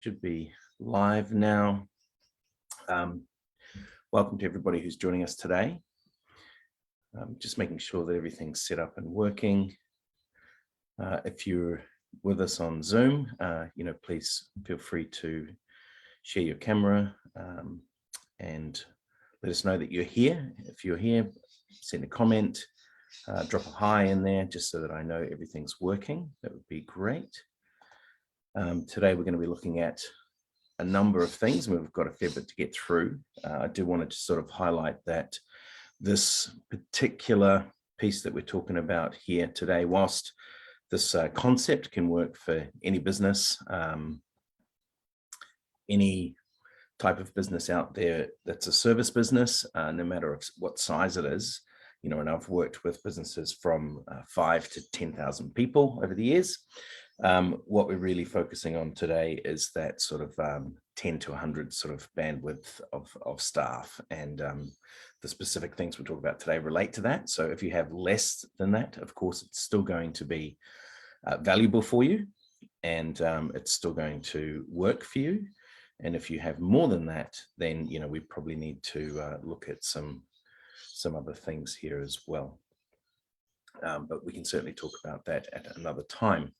Should be live now. Welcome to everybody who's joining us today. Just making sure that everything's set up and working. If you're with us on Zoom, please feel free to share your camera and let us know that you're here. If you're here, send a comment, drop a hi in there just so that I know everything's working. That would be great. Today we're going to be looking at a number of things. We've got a fair bit to get through. I do want to just sort of highlight that this particular piece that we're talking about here today, whilst this concept can work for any business, any type of business out there that's a service business, no matter what size it is, and I've worked with businesses from 5 to 10,000 people over the years. What we're really focusing on today is that sort of 10 to 100 sort of bandwidth of staff, and the specific things we'll talk about today relate to that. So if you have less than that, of course, it's still going to be valuable for you, and it's still going to work for you. And if you have more than that, then we probably need to look at some other things here as well. But we can certainly talk about that at another time.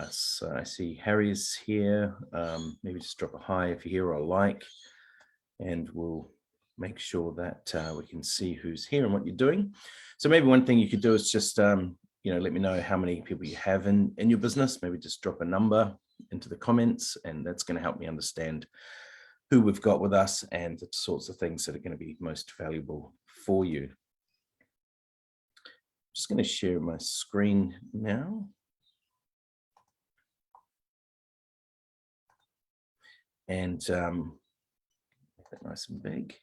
So I see Harry's here. Maybe just drop a hi if you're here or a like, and we'll make sure that we can see who's here and what you're doing. So maybe one thing you could do is just let me know how many people you have in your business. Maybe just drop a number into the comments, and that's going to help me understand who we've got with us and the sorts of things that are going to be most valuable for you. Just going to share my screen now. And make that nice and big.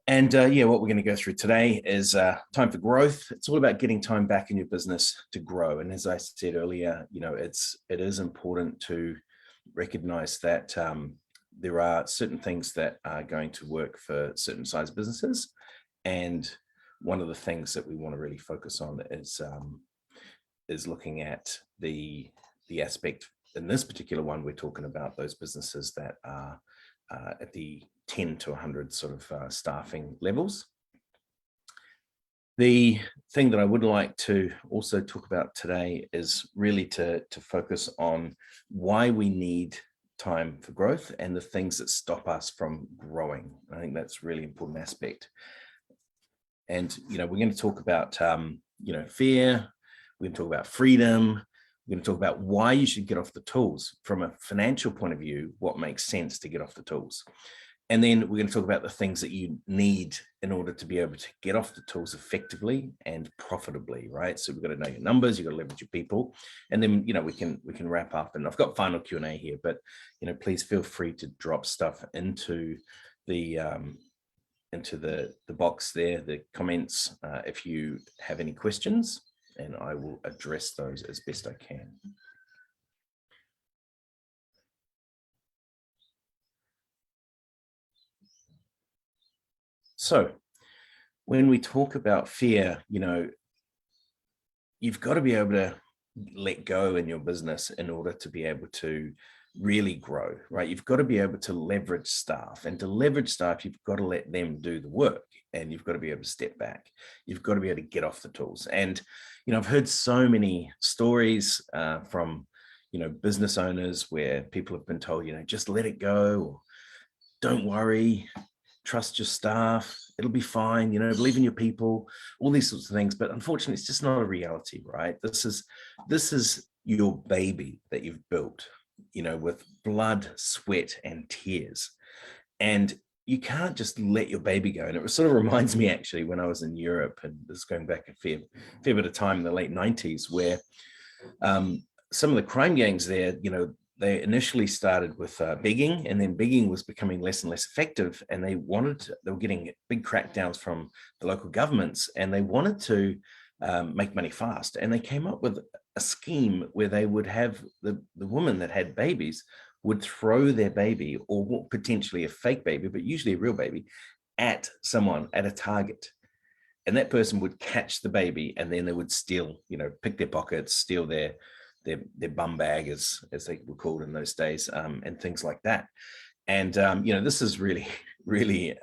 And what we're going to go through today is time for growth. It's all about getting time back in your business to grow. And as I said earlier, it is important to recognize that there are certain things that are going to work for certain size businesses. And one of the things that we want to really focus on is looking at the aspect. In this particular one, we're talking about those businesses that are at the 10 to 100 sort of staffing levels. The thing that I would like to also talk about today is really to focus on why we need time for growth and the things that stop us from growing. I think that's a really important aspect. And, we're going to talk about, fear. We're going to talk about freedom. We're going to talk about why you should get off the tools from a financial point of view, what makes sense to get off the tools. And then we're going to talk about the things that you need in order to be able to get off the tools effectively and profitably, right? So we've got to know your numbers, you've got to leverage your people, and then, we can wrap up. And I've got final Q&A here, but, please feel free to drop stuff into the box there, the comments, if you have any questions, and I will address those as best I can. So when we talk about fear, you've got to be able to let go in your business in order to be able to really grow, right? You've got to be able to leverage staff, and to leverage staff, you've got to let them do the work, and you've got to be able to step back. You've got to be able to get off the tools. And, I've heard so many stories from, business owners where people have been told, just let it go, or don't worry, trust your staff, it'll be fine, believe in your people, all these sorts of things. But unfortunately, it's just not a reality, right? This is your baby that you've built, with blood, sweat, and tears. And you can't just let your baby go. And it sort of reminds me, actually, when I was in Europe, and this is going back a fair bit of time in the late 90s, where some of the crime gangs there, they initially started with begging, and then begging was becoming less and less effective. And they were getting big crackdowns from the local governments, and they wanted to make money fast. And they came up with a scheme where they would have the woman that had babies would throw their baby, or potentially a fake baby, but usually a real baby, at someone, at a target. And that person would catch the baby, and then they would steal, pick their pockets, steal their their bum bag, as they were called in those days, and things like that. And this is really, really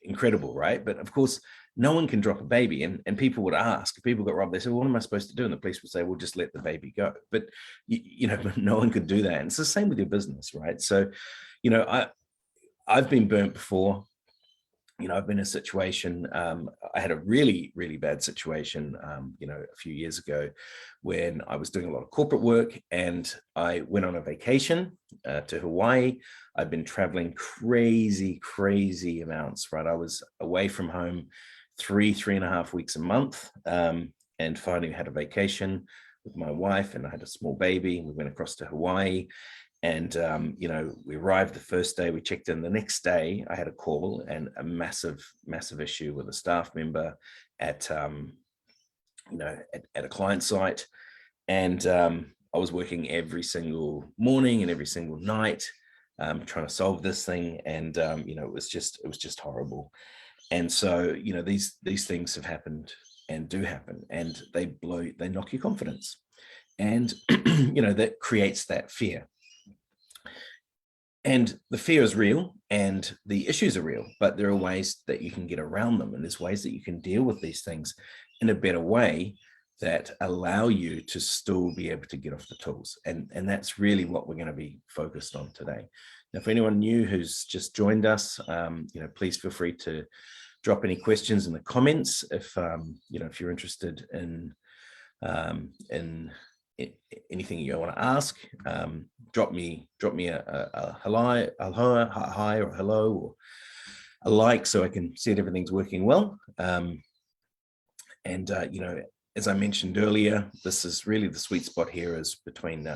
incredible, right? But of course, no one can drop a baby, and people would ask, if people got robbed, they said, well, what am I supposed to do? And the police would say, well, just let the baby go. But no one could do that. And it's the same with your business, right? So I've been burnt before. I've been in a situation, I had a really, really bad situation, a few years ago, when I was doing a lot of corporate work, and I went on a vacation to Hawaii. I've been traveling crazy amounts, right? I was away from home 3.5 weeks a month, and finally had a vacation with my wife, and I had a small baby. We went across to Hawaii. And, we arrived the first day, we checked in. The next day, I had a call and a massive issue with a staff member at a client site. And I was working every single morning and every single night, trying to solve this thing. And, it was just horrible. And so, these things have happened and do happen, and they knock your confidence. And, that creates that fear. And the fear is real and the issues are real, but there are ways that you can get around them. And there's ways that you can deal with these things in a better way that allow you to still be able to get off the tools. And that's really what we're going to be focused on today. Now, for anyone new who's just joined us, please feel free to drop any questions in the comments. If you're interested in anything you want to ask, drop me a hi or hello or a like, so I can see that everything's working well. As I mentioned earlier, this is really the sweet spot here is between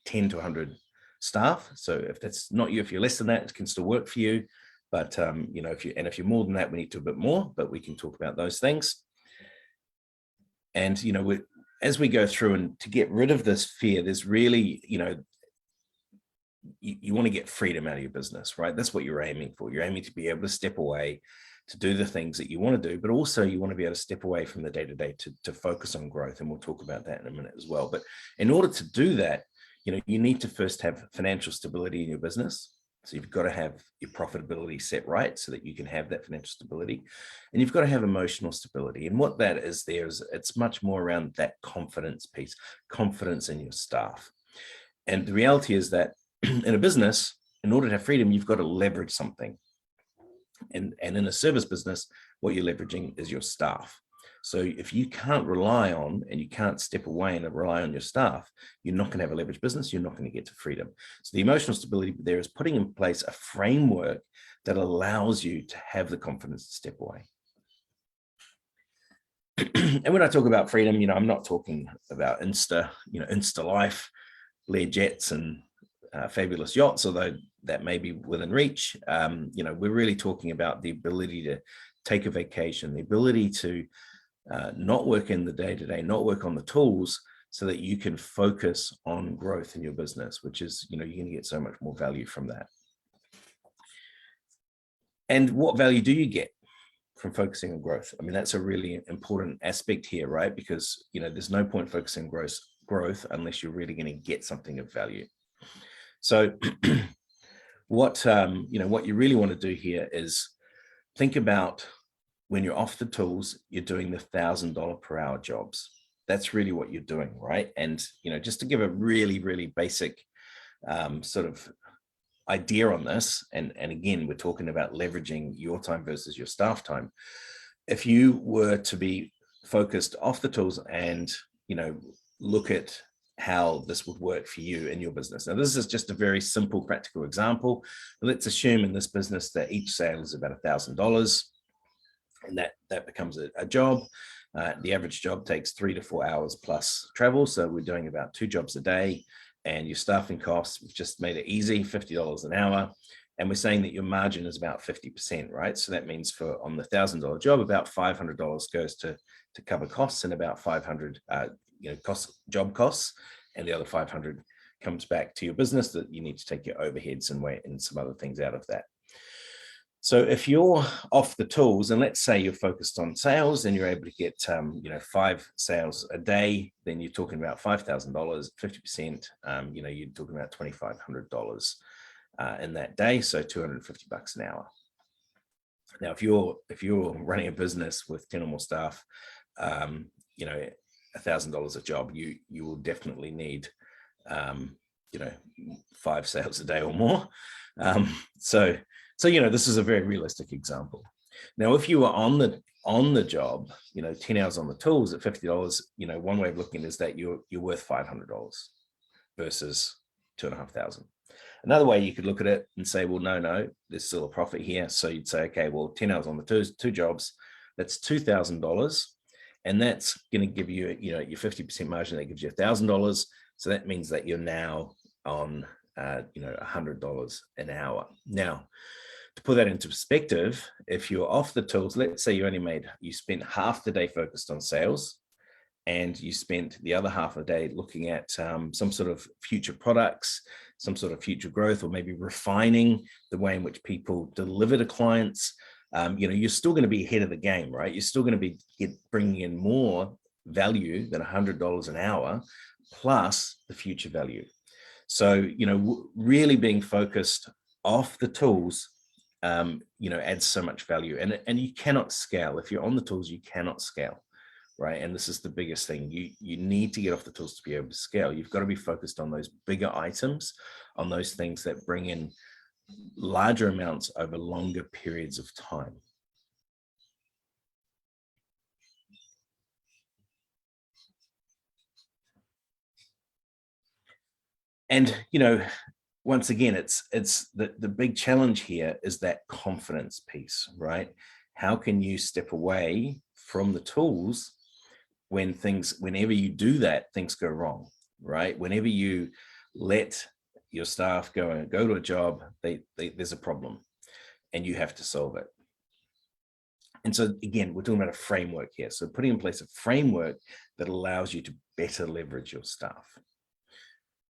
10 to 100 staff. So if that's not you, if you're less than that, it can still work for you. But if you're more than that, we need to do a bit more, but we can talk about those things. And as we go through, and to get rid of this fear, there's really, you want to get freedom out of your business, right? That's what you're aiming for. You're aiming to be able to step away, to do the things that you want to do, but also you want to be able to step away from the day-to-day to focus on growth. And we'll talk about that in a minute as well. But in order to do that, you need to first have financial stability in your business. So you've got to have your profitability set right so that you can have that financial stability, and you've got to have emotional stability. And what that is there is it's much more around that confidence piece, confidence in your staff. And the reality is that in a business, in order to have freedom, you've got to leverage something. And in a service business, what you're leveraging is your staff. So if you can't rely on, and you can't step away and rely on your staff, you're not going to have a leveraged business. You're not going to get to freedom. So the emotional stability there is putting in place a framework that allows you to have the confidence to step away. And when I talk about freedom, I'm not talking about Insta life, Learjets and fabulous yachts, although that may be within reach. We're really talking about the ability to take a vacation, the ability to not work in the day-to-day, not work on the tools, so that you can focus on growth in your business, which is, you're going to get so much more value from that. And what value do you get from focusing on growth? I mean, that's a really important aspect here, right? Because, there's no point focusing growth unless you're really going to get something of value. So what you really want to do here is think about, when you're off the tools, you're doing the $1,000 per hour jobs. That's really what you're doing, right? And, just to give a really, really basic sort of idea on this, and again, we're talking about leveraging your time versus your staff time. If you were to be focused off the tools and, look at how this would work for you in your business. Now, this is just a very simple, practical example. Let's assume in this business that each sale is about $1,000. And that becomes a job. The average job takes 3 to 4 hours plus travel. So we're doing about 2 jobs a day, and your staffing costs, we've just made it easy, $50 an hour. And we're saying that your margin is about 50%, right? So that means on the $1,000 job, about $500 goes to cover costs, and about 500 job costs, and the other 500 comes back to your business that you need to take your overheads and some other things out of that. So if you're off the tools, and let's say you're focused on sales and you're able to get 5 sales a day, then you're talking about $5,000, 50%, you're talking about $2,500 in that day, so $250 an hour. Now, if you're running a business with 10 or more staff, $1,000 a job, you will definitely need 5 sales a day or more. So this is a very realistic example. Now, if you were on the job, 10 hours on the tools at $50, one way of looking at it is that you're worth $500 versus $2,500. Another way you could look at it and say, well, no, there's still a profit here. So you'd say, okay, well, 10 hours on the two jobs, that's $2,000. And that's going to give you, your 50% margin, that gives you $1,000. So that means that you're now on, $100 an hour. Now, to put that into perspective, if you're off the tools, let's say you spent half the day focused on sales, and you spent the other half of the day looking at some sort of future products, some sort of future growth, or maybe refining the way in which people deliver to clients. You're still going to be ahead of the game, right? You're still going to be bringing in more value than $100 an hour, plus the future value. So, really being focused off the tools, adds so much value, and you cannot scale. If you're on the tools, you cannot scale, right? And this is the biggest thing. You need to get off the tools to be able to scale. You've got to be focused on those bigger items, on those things that bring in larger amounts over longer periods of time. And, once again, it's the big challenge here is that confidence piece, right? How can you step away from the tools whenever you do that, things go wrong, right? Whenever you let your staff go to a job, there's a problem and you have to solve it. And so again, we're talking about a framework here. So putting in place a framework that allows you to better leverage your staff.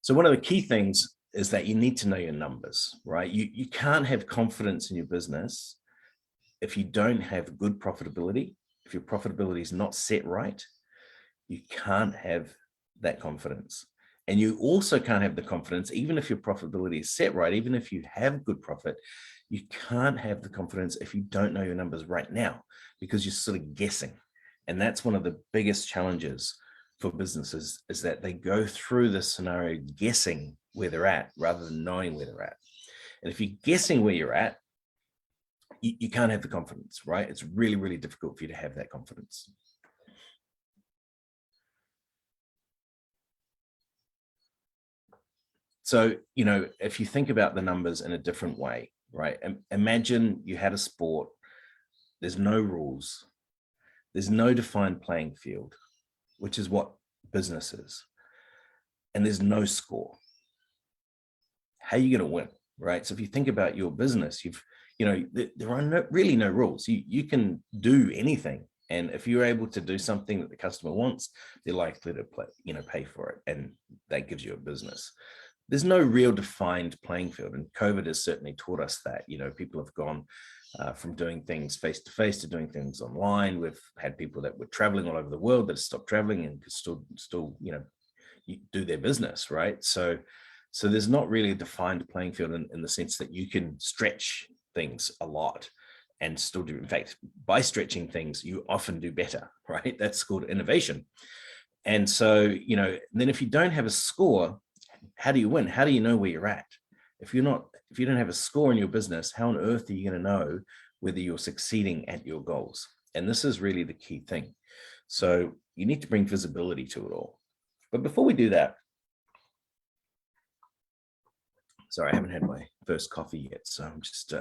So one of the key things is that you need to know your numbers, right? You can't have confidence in your business if you don't have good profitability. If your profitability is not set right, you can't have that confidence. And you also can't have the confidence, even if your profitability is set right, even if you have good profit, you can't have the confidence if you don't know your numbers right now, because you're sort of guessing. And that's one of the biggest challenges for businesses, is that they go through this scenario guessing where they're at rather than knowing where they're at. And if you're guessing where you're at, you can't have the confidence, right? It's really, really difficult for you to have that confidence. So, if you think about the numbers in a different way, right? Imagine you had a sport, there's no rules, there's no defined playing field, which is what business is. And there's no score. How are you going to win, right? So if you think about your business, there are really no rules. You can do anything. And if you're able to do something that the customer wants, they're likely to pay for it. And that gives you a business. There's no real defined playing field. And COVID has certainly taught us that. People have gone from doing things face to face to doing things online. We've had people that were traveling all over the world that stopped traveling and could still do their business, right? So there's not really a defined playing field in the sense that you can stretch things a lot and still do. In fact, by stretching things, you often do better, right? That's called innovation. And so, then if you don't have a score, how do you win? How do you know where you're at? If you don't have a score in your business, how on earth are you going to know whether you're succeeding at your goals? And this is really the key thing. So you need to bring visibility to it all. But before we do that, sorry, I haven't had my first coffee yet, so I'm just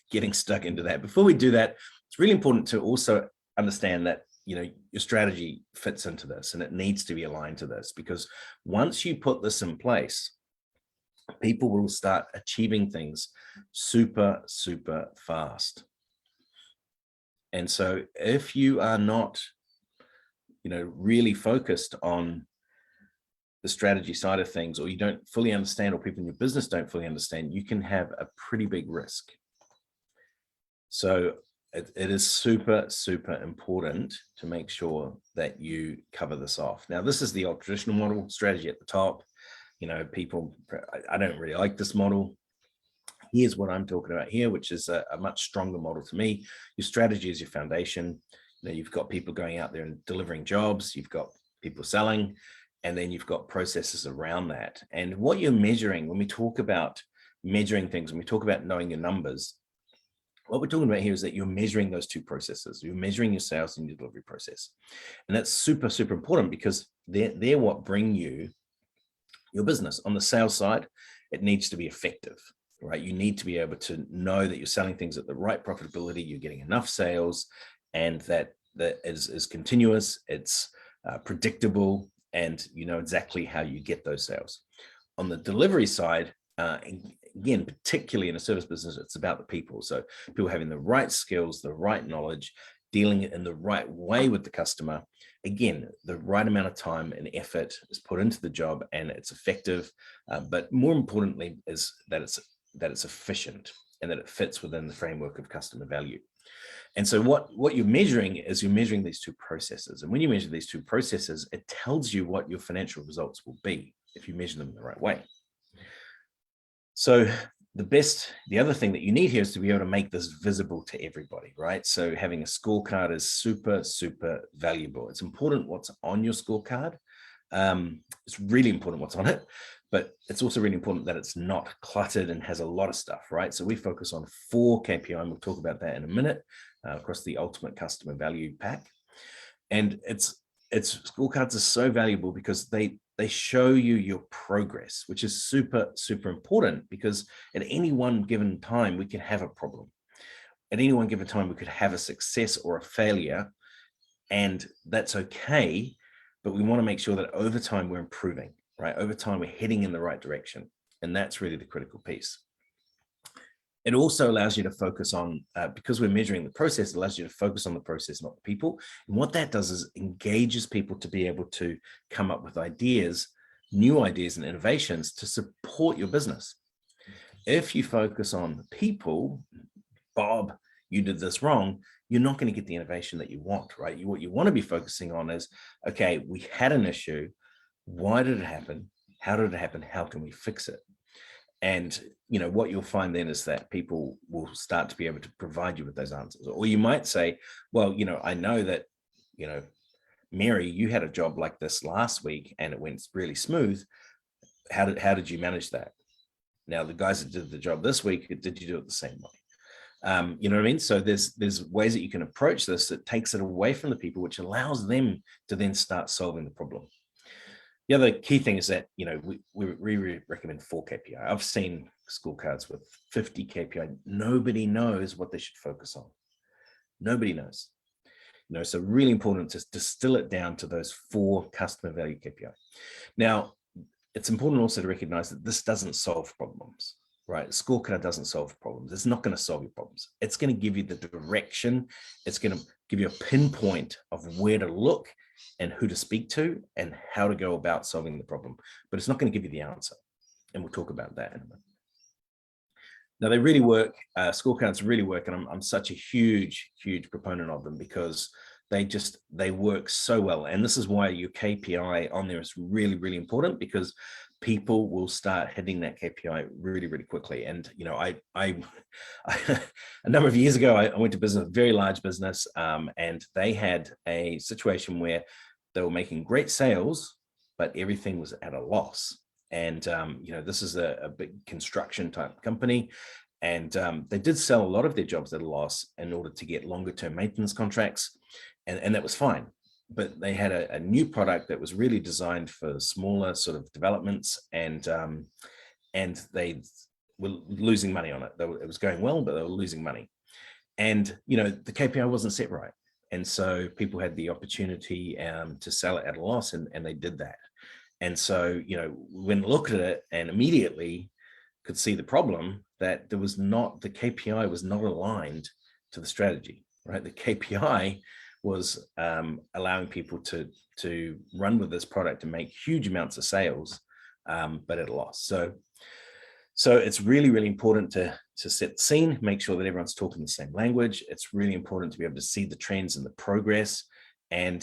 getting stuck into that. Before we do that, it's really important to also understand that your strategy fits into this, and it needs to be aligned to this, because once you put this in place, people will start achieving things super, super fast. And so if you are not, really focused on the strategy side of things, or you don't fully understand, or people in your business don't fully understand, you can have a pretty big risk. So it is super, super important to make sure that you cover this off. Now, this is the old traditional model, strategy at the top. People, I don't really like this model. Here's what I'm talking about here, which is a much stronger model to me. Your strategy is your foundation. You've got people going out there and delivering jobs. You've got people selling, and then you've got processes around that. And what you're measuring, when we talk about measuring things, when we talk about knowing your numbers, what we're talking about here is that you're measuring those two processes. You're measuring your sales and your delivery process. And that's super, super important because they're what bring you your business. On the sales side, it needs to be effective, right? You need to be able to know that you're selling things at the right profitability, you're getting enough sales, and that is continuous, it's predictable, and you know exactly how you get those sales. On the delivery side, again, particularly in a service business, it's about the people. So people having the right skills, the right knowledge, dealing in the right way with the customer. Again, the right amount of time and effort is put into the job and it's effective. But more importantly is that it's efficient and that it fits within the framework of customer value. And so what you're measuring is you're measuring these two processes. And when you measure these two processes, it tells you what your financial results will be if you measure them the right way. So the other thing that you need here is to be able to make this visible to everybody, right? So having a scorecard is super, super valuable. It's important what's on your scorecard. It's really important what's on it, but it's also really important that it's not cluttered and has a lot of stuff, right? So we focus on 4 KPI, and we'll talk about that in a minute, across the Ultimate Customer Value Pack. And it's scorecards are so valuable because they show you your progress, which is super, super important, because at any one given time, we can have a problem. At any one given time, we could have a success or a failure, and that's okay. But we want to make sure that over time we're improving, right? Over time, we're heading in the right direction. And that's really the critical piece. It also allows you to focus on, because we're measuring the process, it allows you to focus on the process, not the people. And what that does is engages people to be able to come up with ideas, new ideas and innovations to support your business. If you focus on people, Bob, you did this wrong, you're not going to get the innovation that you want, right? What you want to be focusing on is, okay, we had an issue. Why did it happen? How did it happen? How can we fix it? And you know what you'll find then is that people will start to be able to provide you with those answers. Or you might say, well, I know that, Mary, you had a job like this last week and it went really smooth. How did you manage that? Now, the guys that did the job this week, did you do it the same way? You know what I mean? So there's ways that you can approach this that takes it away from the people, which allows them to then start solving the problem. The other key thing is that, we recommend 4 KPI. I've seen scorecards with 50 KPI. Nobody knows what they should focus on. Nobody knows. So really important to distill it down to those 4 customer value KPI. Now, it's important also to recognize that this doesn't solve problems, right? Scorecard doesn't solve problems. It's not going to solve your problems. It's going to give you the direction. It's going to give you a pinpoint of where to look and who to speak to and how to go about solving the problem, but it's not going to give you the answer. And we'll talk about that in a minute. Now, they really work. Scorecards really work. And I'm such a huge, huge proponent of them because they work so well. And this is why your KPI on there is really, really important, because people will start hitting that KPI really, really quickly. And, I a number of years ago, I went to business, a very large business, and they had a situation where they were making great sales, but everything was at a loss. And, this is a big construction type company. And they did sell a lot of their jobs at a loss in order to get longer term maintenance contracts. And that was fine. But they had a new product that was really designed for smaller sort of developments, and they were losing money on it. It was going well, but they were losing money. And, the KPI wasn't set right. And so people had the opportunity to sell it at a loss, and they did that. And so, when looked at it and immediately could see the problem, that the KPI was not aligned to the strategy, right? The KPI was allowing people to run with this product and make huge amounts of sales, but at a loss. So it's really, really important to set the scene, make sure that everyone's talking the same language. It's really important to be able to see the trends and the progress. And,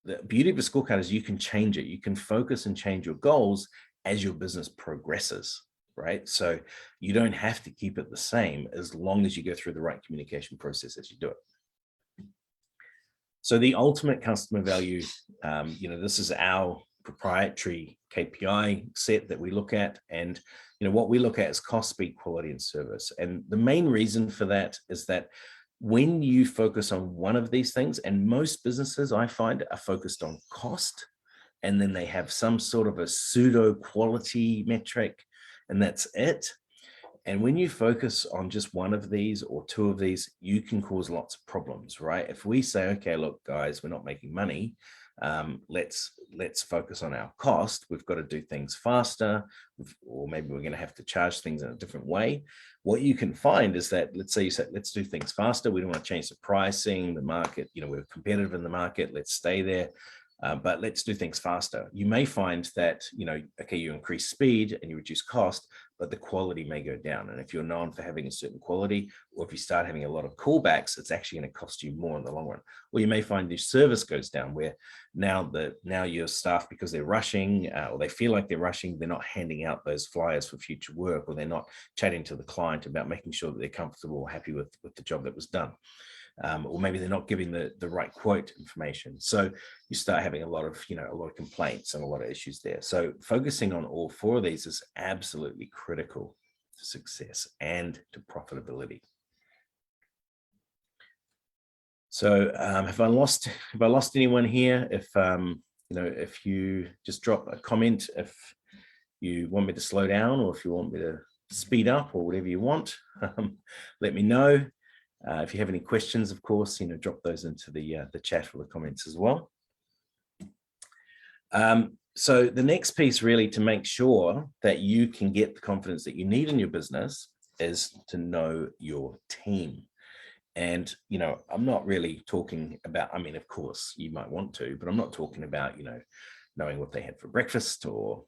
the beauty of a scorecard is you can change it. You can focus and change your goals as your business progresses, right? So you don't have to keep it the same as long as you go through the right communication process as you do it. So the ultimate customer value, this is our proprietary KPI set that we look at. And, what we look at is cost, speed, quality, and service. And the main reason for that is that when you focus on one of these things, and most businesses I find are focused on cost, and then they have some sort of a pseudo quality metric, and that's it. And when you focus on just one of these or two of these, you can cause lots of problems, right? If we say, okay, look, guys, we're not making money, let's focus on our cost. We've got to do things faster, or maybe we're going to have to charge things in a different way. What you can find is that, let's say you say, let's do things faster. We don't want to change the pricing, the market, we're competitive in the market. Let's stay there. But let's do things faster. You may find that, okay, you increase speed and you reduce cost, but the quality may go down. And if you're known for having a certain quality, or if you start having a lot of callbacks, it's actually going to cost you more in the long run. Or you may find your service goes down, where now your staff, because they're rushing, or they feel like they're rushing, they're not handing out those flyers for future work, or they're not chatting to the client about making sure that they're comfortable or happy with the job that was done. Or maybe they're not giving the right quote information. So you start having a lot of complaints and a lot of issues there. So focusing on all four of these is absolutely critical to success and to profitability. So have I lost anyone here? If you just drop a comment, if you want me to slow down, or if you want me to speed up, or whatever you want, let me know. If you have any questions, of course, drop those into the chat or the comments as well. So the next piece, really, to make sure that you can get the confidence that you need in your business, is to know your team. And, I'm not really talking about, of course, you might want to, but I'm not talking about, knowing what they had for breakfast or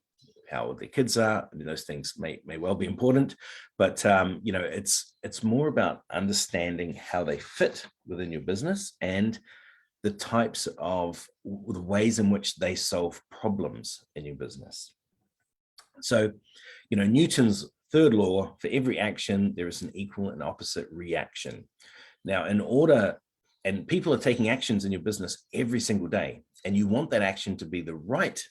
how old their kids are. Those things may well be important, but it's more about understanding how they fit within your business and the types of the ways in which they solve problems in your business. So, Newton's third law: for every action, there is an equal and opposite reaction. Now, and people are taking actions in your business every single day, and you want that action to be the right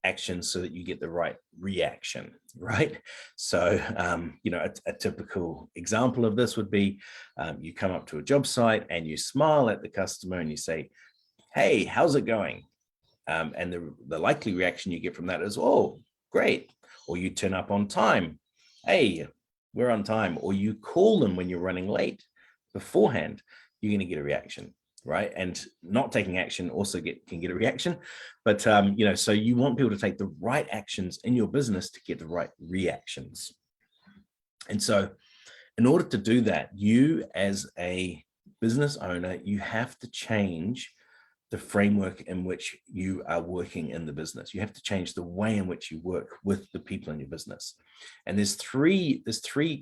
action so that you get the right reaction, right? So, a typical example of this would be you come up to a job site and you smile at the customer and you say, "Hey, how's it going?" And the likely reaction you get from that is, "Oh, great." Or you turn up on time. "Hey, we're on time." Or you call them when you're running late beforehand, you're going to get a reaction. Right. And not taking action also can get a reaction. But, so you want people to take the right actions in your business to get the right reactions. And so in order to do that, you as a business owner, you have to change the framework in which you are working in the business. You have to change the way in which you work with the people in your business. And there's three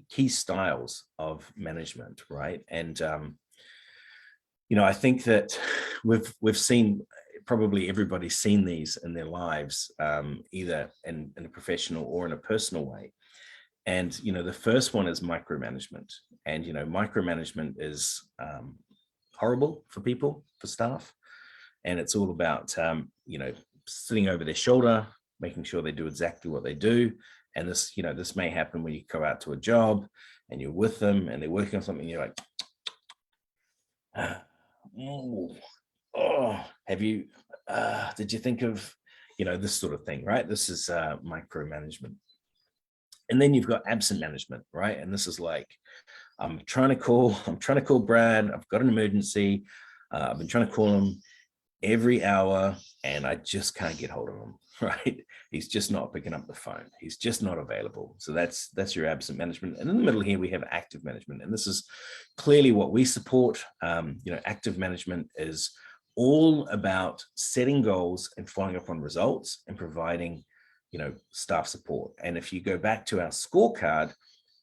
key styles of management, right? And, I think that we've seen, probably everybody's seen these in their lives, either in a professional or in a personal way. And, the first one is micromanagement. And, micromanagement is horrible for people, for staff. And it's all about, sitting over their shoulder, making sure they do exactly what they do. And this may happen when you go out to a job and you're with them and they're working on something, and you're like, have you, did you think of, this sort of thing, right? This is micromanagement. And then you've got absent management, right? And this is like, I'm trying to call Brad. I've got an emergency. I've been trying to call him every hour and I just can't get hold of him, right? He's just not picking up the phone. He's just not available. So that's your absent management. And in the middle here, we have active management. And this is clearly what we support. Active management is all about setting goals and following up on results and providing, staff support. And if you go back to our scorecard,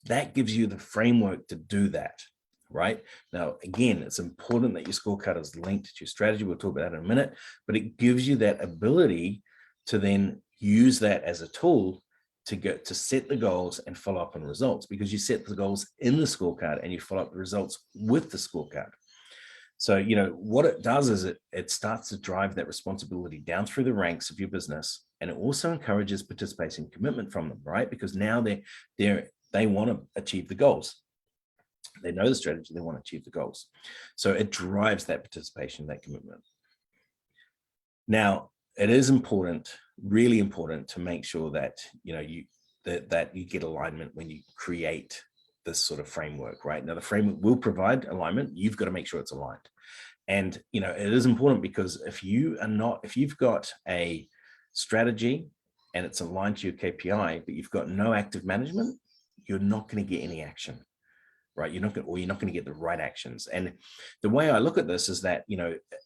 that gives you the framework to do that, right? Now, again, it's important that your scorecard is linked to your strategy. We'll talk about that in a minute, but it gives you that ability to then use that as a tool to get to set the goals and follow up on results, because you set the goals in the scorecard and you follow up the results with the scorecard. So, what it does is it starts to drive that responsibility down through the ranks of your business. And it also encourages participation and commitment from them, right? Because now they want to achieve the goals. They know the strategy, they want to achieve the goals. So it drives that participation, that commitment. Now, it is important, really important, to make sure that, that you get alignment when you create this sort of framework, right? Now, the framework will provide alignment. You've got to make sure it's aligned. And, it is important, because if you've got a strategy and it's aligned to your KPI, but you've got no active management, you're not going to get any action, right? You're not going to get the right actions. And the way I look at this is that,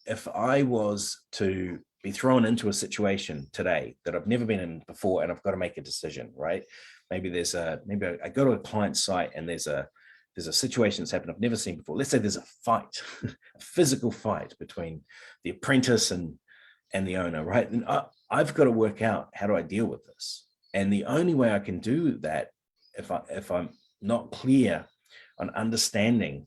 if I was to be thrown into a situation today that I've never been in before, and I've got to make a decision, right? Maybe I go to a client site and there's a situation that's happened I've never seen before. Let's say there's a fight, a physical fight between the apprentice and the owner, right? And I've got to work out, how do I deal with this? And the only way I can do that, if I'm not clear on understanding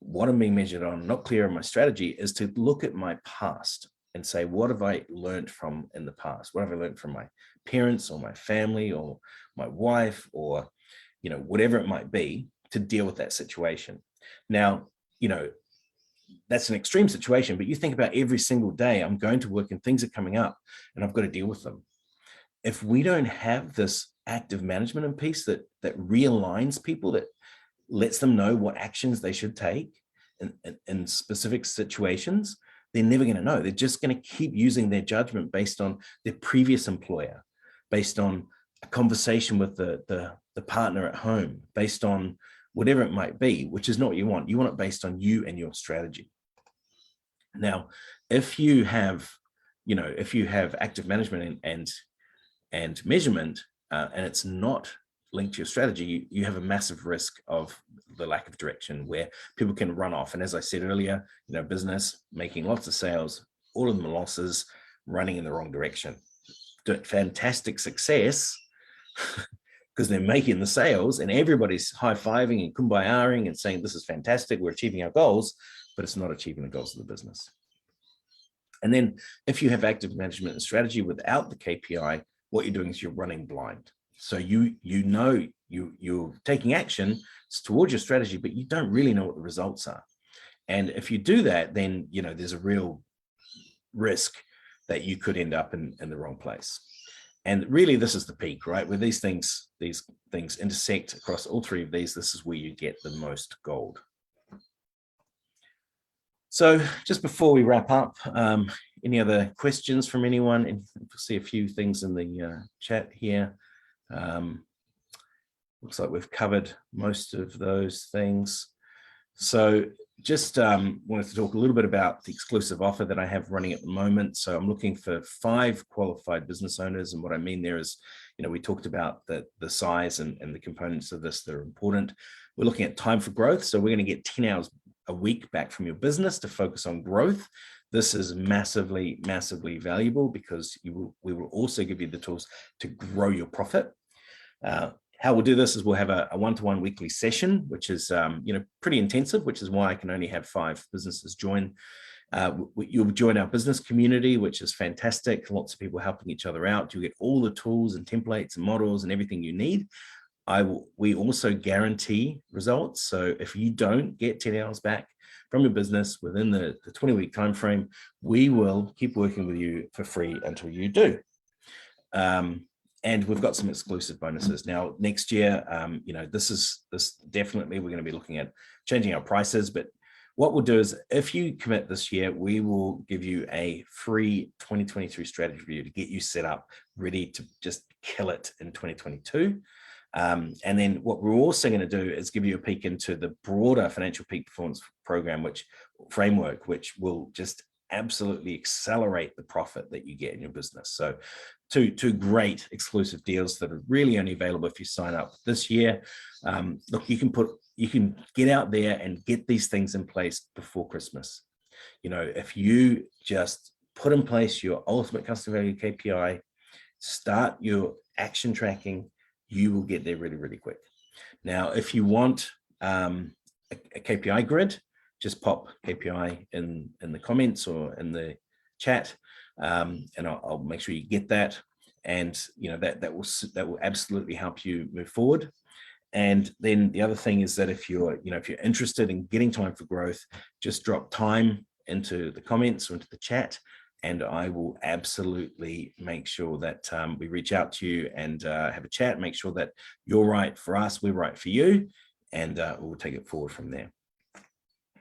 what I'm being measured on, not clear on my strategy, is to look at my past and say, what have I learned from in the past? What have I learned from my parents or my family or my wife, or, whatever it might be, to deal with that situation? Now, that's an extreme situation, but you think about every single day I'm going to work and things are coming up and I've got to deal with them. If we don't have this active management and piece that realigns people, that lets them know what actions they should take in specific situations, they're never going to know. They're just going to keep using their judgment based on their previous employer, based on a conversation with the partner at home, based on whatever it might be, which is not what you want. You want it based on you and your strategy. Now, if you have active management and measurement, and it's not linked to your strategy, you have a massive risk of the lack of direction, where people can run off. And as I said earlier, business making lots of sales, all of them are losses, running in the wrong direction. Fantastic success because they're making the sales and everybody's high-fiving and kumbaya-ing and saying, this is fantastic, we're achieving our goals, but it's not achieving the goals of the business. And then if you have active management and strategy without the KPI, what you're doing is you're running blind. So you're taking action towards your strategy, but you don't really know what the results are. And if you do that, then there's a real risk that you could end up in the wrong place. And really, this is the peak, right? Where these things intersect across all three of these, this is where you get the most gold. So just before we wrap up, any other questions from anyone? And we'll see a few things in the chat here. Looks like we've covered most of those things. So just wanted to talk a little bit about the exclusive offer that I have running at the moment. So I'm looking for 5 qualified business owners. And what I mean there is, we talked about the size and the components of this that are important. We're looking at time for growth. So we're going to get 10 hours a week back from your business to focus on growth. This is massively, massively valuable, because we will also give you the tools to grow your profit. How we'll do this is we'll have a one-to-one weekly session, which is pretty intensive, which is why I can only have 5 businesses join. You'll join our business community, which is fantastic. Lots of people helping each other out. You'll get all the tools and templates and models and everything you need. We also guarantee results. So if you don't get 10 hours back from your business within the 20-week time frame, we will keep working with you for free until you do. And we've got some exclusive bonuses. Now, next year, this definitely, we're going to be looking at changing our prices. But what we'll do is, if you commit this year, we will give you a free 2023 strategy review to get you set up, ready to just kill it in 2022. And then what we're also going to do is give you a peek into the broader financial peak performance program, framework, which will just absolutely accelerate the profit that you get in your business. So two great exclusive deals that are really only available if you sign up this year. Look, you can get out there and get these things in place before Christmas. If you just put in place your ultimate customer value KPI, start your action tracking, you will get there really, really quick. Now, if you want a KPI grid, just pop KPI in the comments or in the chat, and I'll make sure you get that. And that will absolutely help you move forward. And then the other thing is that if you're interested in getting time for growth, just drop time into the comments or into the chat, and I will absolutely make sure that we reach out to you and have a chat, make sure that you're right for us, we're right for you, and we'll take it forward from there.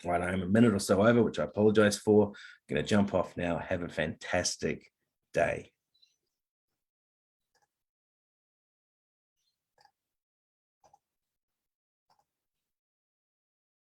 Right, I'm a minute or so over, which I apologize for. I'm going to jump off now. Have a fantastic day.